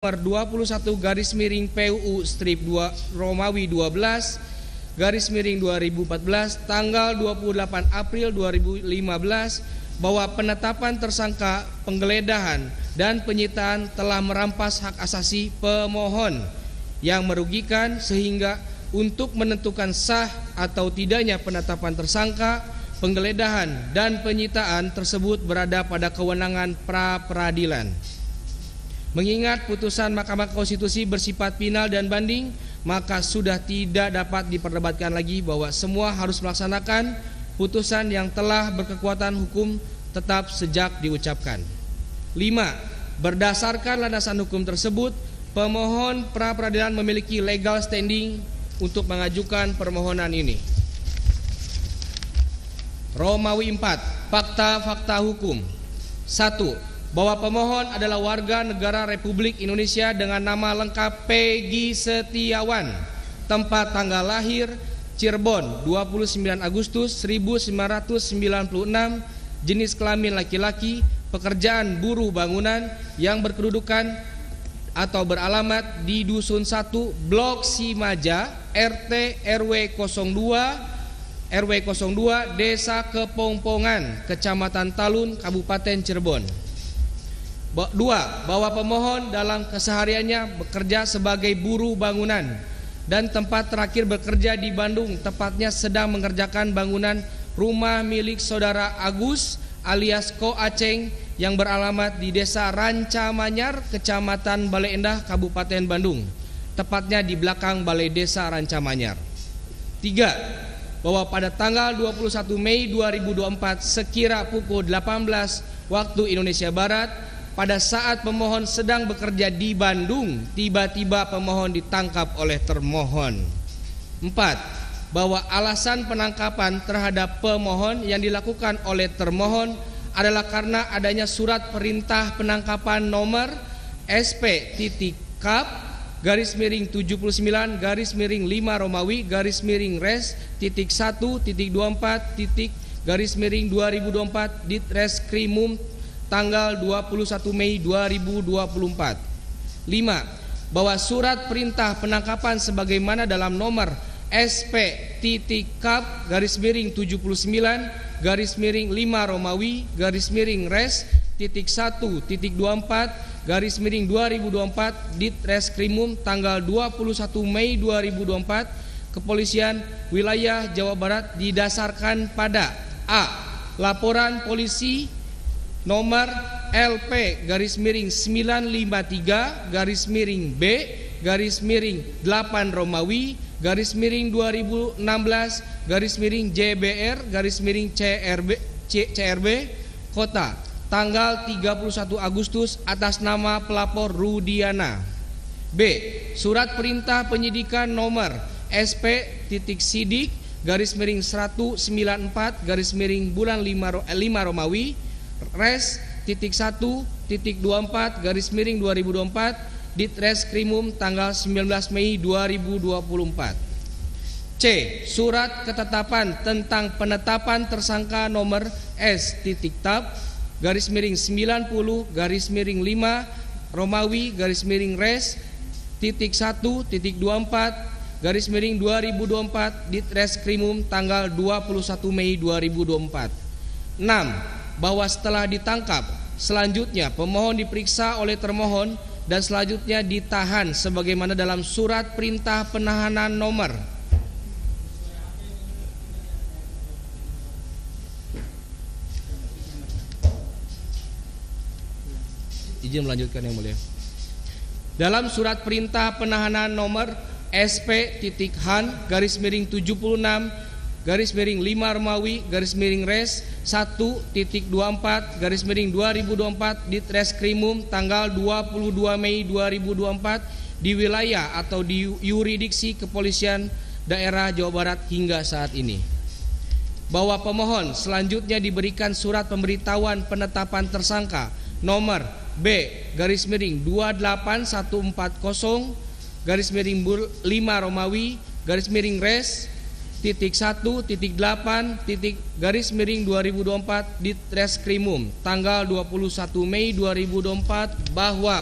nomor 21 garis miring PUU strip 2 Romawi 12 garis miring 2014 tanggal 28 April 2015 bahwa penetapan tersangka penggeledahan dan penyitaan telah merampas hak asasi pemohon yang merugikan sehingga untuk menentukan sah atau tidaknya penetapan tersangka, penggeledahan dan penyitaan tersebut berada pada kewenangan pra-peradilan. Mengingat putusan Mahkamah Konstitusi bersifat final dan banding, maka sudah tidak dapat diperdebatkan lagi bahwa semua harus melaksanakan putusan yang telah berkekuatan hukum tetap sejak diucapkan. 5. Berdasarkan landasan hukum tersebut, pemohon pra-peradilan memiliki legal standing untuk mengajukan permohonan ini. Romawi 4. Fakta-fakta hukum. 1. Bahwa pemohon adalah warga negara Republik Indonesia dengan nama lengkap Peggy Setiawan, tempat tanggal lahir Cirebon 29 Agustus 1996, jenis kelamin laki-laki, pekerjaan buruh bangunan yang berkedudukan atau beralamat di Dusun 1 Blok Simaja RT RW 02 Desa Kepongpongan, Kecamatan Talun, Kabupaten Cirebon. 2. Bahwa pemohon dalam kesehariannya bekerja sebagai buruh bangunan dan tempat terakhir bekerja di Bandung, tepatnya sedang mengerjakan bangunan rumah milik saudara Agus alias Ko Aceng yang beralamat di Desa Rancamanyar, Kecamatan Bale Endah, Kabupaten Bandung, tepatnya di belakang Balai Desa Rancamanyar. 3. Bahwa pada tanggal 21 Mei 2024 sekira pukul 18 waktu Indonesia Barat, pada saat pemohon sedang bekerja di Bandung, tiba-tiba pemohon ditangkap oleh termohon. 4. Bahwa alasan penangkapan terhadap pemohon yang dilakukan oleh termohon adalah karena adanya surat perintah penangkapan nomor SP.Kap garis miring 79 garis miring 5 Romawi garis miring res titik 1.24 titik garis miring 2024 Ditreskrimum tanggal 21 Mei 2024. 5. Bahwa surat perintah penangkapan sebagaimana dalam nomor SP.Kap garis miring 79 garis miring 5 Romawi garis miring res titik 1.24 garis miring 2024 Ditreskrimum tanggal 21 Mei 2024 Kepolisian Wilayah Jawa Barat didasarkan pada A. Laporan polisi nomor LP garis miring 953 garis miring B garis miring 8 Romawi garis miring 2016 garis miring JBR garis miring CRB Kota tanggal 31 Agustus atas nama pelapor Rudiana. B. Surat perintah penyidikan nomor SP.Sidik garis miring 194 garis miring bulan 5 Romawi res titik 1.24 garis miring 2024 Ditreskrimum tanggal 19 Mei 2024. C. Surat ketetapan tentang penetapan tersangka nomor S.Tab garis miring 90 garis miring 5 Romawi garis miring res titik 1.24 garis miring 2024 Ditreskrimum tanggal 21 Mei 2024. 6. Bahwa setelah ditangkap, selanjutnya pemohon diperiksa oleh termohon dan selanjutnya ditahan sebagaimana dalam surat perintah penahanan nomor izin melanjutkan yang mulia. Dalam surat perintah penahanan nomor SP.Han garis miring 76 garis miring 5 Romawi garis miring res 1.24 garis miring 2024 Ditreskrimum tanggal 22 Mei 2024 di wilayah atau di yurisdiksi Kepolisian Daerah Jawa Barat hingga saat ini. Bahwa pemohon selanjutnya diberikan surat pemberitahuan penetapan tersangka nomor B garis miring 28140 garis miring 5 Romawi garis miring res titik 1.8 titik garis miring 2024 Ditreskrimum tanggal 21 Mei 2024 bahwa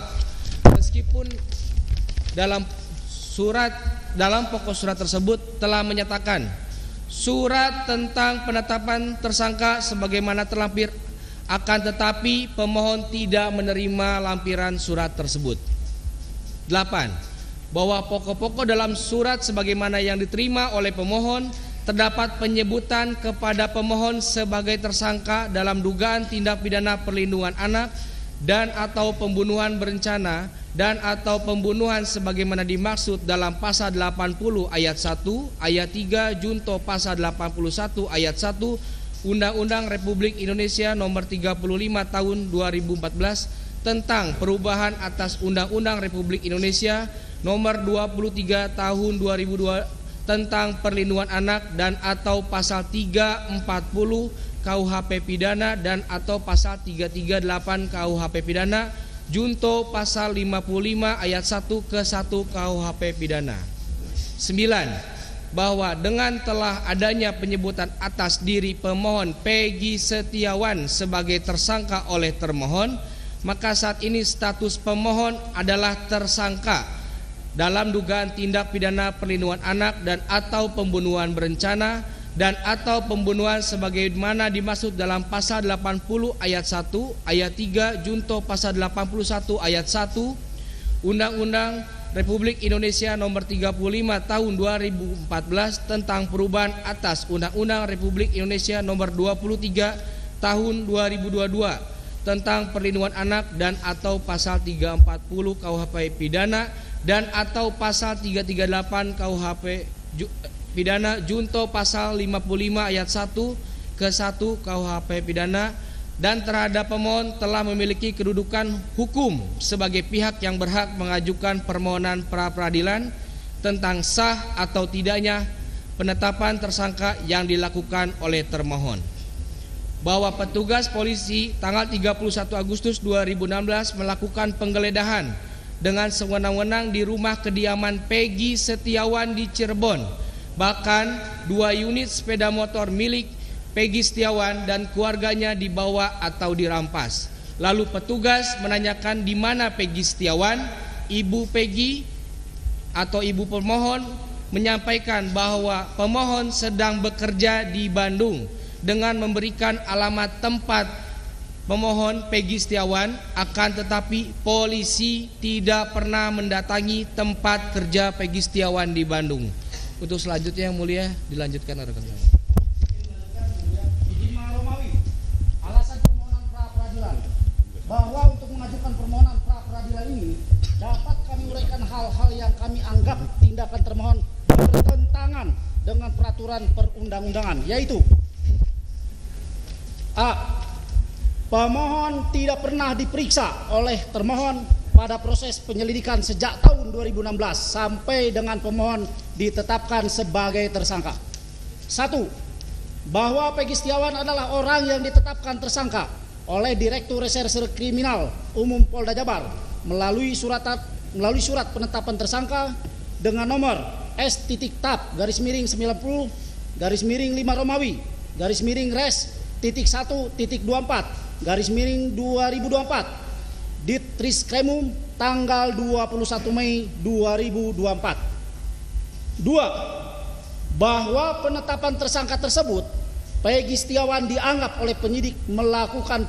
meski meskipun dalam pokok surat tersebut telah menyatakan surat tentang penetapan tersangka sebagaimana terlampir, akan tetapi pemohon tidak menerima lampiran surat tersebut. 8. Bahwa pokok-pokok dalam surat sebagaimana yang diterima oleh pemohon terdapat penyebutan kepada pemohon sebagai tersangka dalam dugaan tindak pidana perlindungan anak dan atau pembunuhan berencana dan atau pembunuhan sebagaimana dimaksud dalam pasal 80 ayat 1, ayat 3 junto pasal 81 ayat 1 Undang-Undang Republik Indonesia nomor 35 tahun 2014 tentang perubahan atas Undang-Undang Republik Indonesia nomor 23 tahun 2002 tentang perlindungan anak dan atau pasal 340 KUHP pidana dan atau pasal 338 KUHP pidana junto pasal 55 ayat 1 ke 1 KUHP pidana. 9. Bahwa dengan telah adanya penyebutan atas diri pemohon Peggy Setiawan sebagai tersangka oleh termohon, maka saat ini status pemohon adalah tersangka dalam dugaan tindak pidana perlindungan anak dan atau pembunuhan berencana dan atau pembunuhan sebagaimana dimaksud dalam pasal 80 ayat 1 ayat 3 junto pasal 81 ayat 1 Undang-Undang Republik Indonesia nomor 35 tahun 2014 tentang perubahan atas Undang-Undang Republik Indonesia nomor 23 tahun 2022 tentang perlindungan anak dan atau pasal 340 KUHP pidana dan atau pasal 338 KUHP pidana junto pasal 55 ayat 1 ke 1 KUHP pidana dan terhadap pemohon telah memiliki kedudukan hukum sebagai pihak yang berhak mengajukan permohonan pra peradilan tentang sah atau tidaknya penetapan tersangka yang dilakukan oleh termohon. Bahwa petugas polisi tanggal 31 Agustus 2016 melakukan penggeledahan dengan sewenang-wenang di rumah kediaman Peggy Setiawan di Cirebon. Bahkan 2 unit sepeda motor milik Peggy Setiawan dan keluarganya dibawa atau dirampas. Lalu petugas menanyakan di mana Peggy Setiawan. Ibu Peggy atau ibu pemohon menyampaikan bahwa pemohon sedang bekerja di Bandung dengan memberikan alamat tempat pemohon Peggy Setiawan, akan tetapi polisi tidak pernah mendatangi tempat kerja Peggy Setiawan di Bandung. Untuk selanjutnya yang mulia dilanjutkan rekan kami. Alasan permohonan pra peradilan bahwa untuk mengajukan permohonan pra peradilan ini dapat kami uraikan hal-hal yang kami anggap tindakan termohon bertentangan dengan peraturan perundang-undangan, yaitu A. Pemohon tidak pernah diperiksa oleh termohon pada proses penyelidikan sejak tahun 2016 sampai dengan pemohon ditetapkan sebagai tersangka. 1. Bahwa Peggy Setiawan adalah orang yang ditetapkan tersangka oleh Direktur Reserse Kriminal Umum Polda Jabar melalui surat penetapan tersangka dengan nomor S.TAP_5-90-Res.1.24 Ditreskrimum tanggal 21 Mei 2024. 2. Bahwa penetapan tersangka tersebut Peggy Setiawan dianggap oleh penyidik melakukan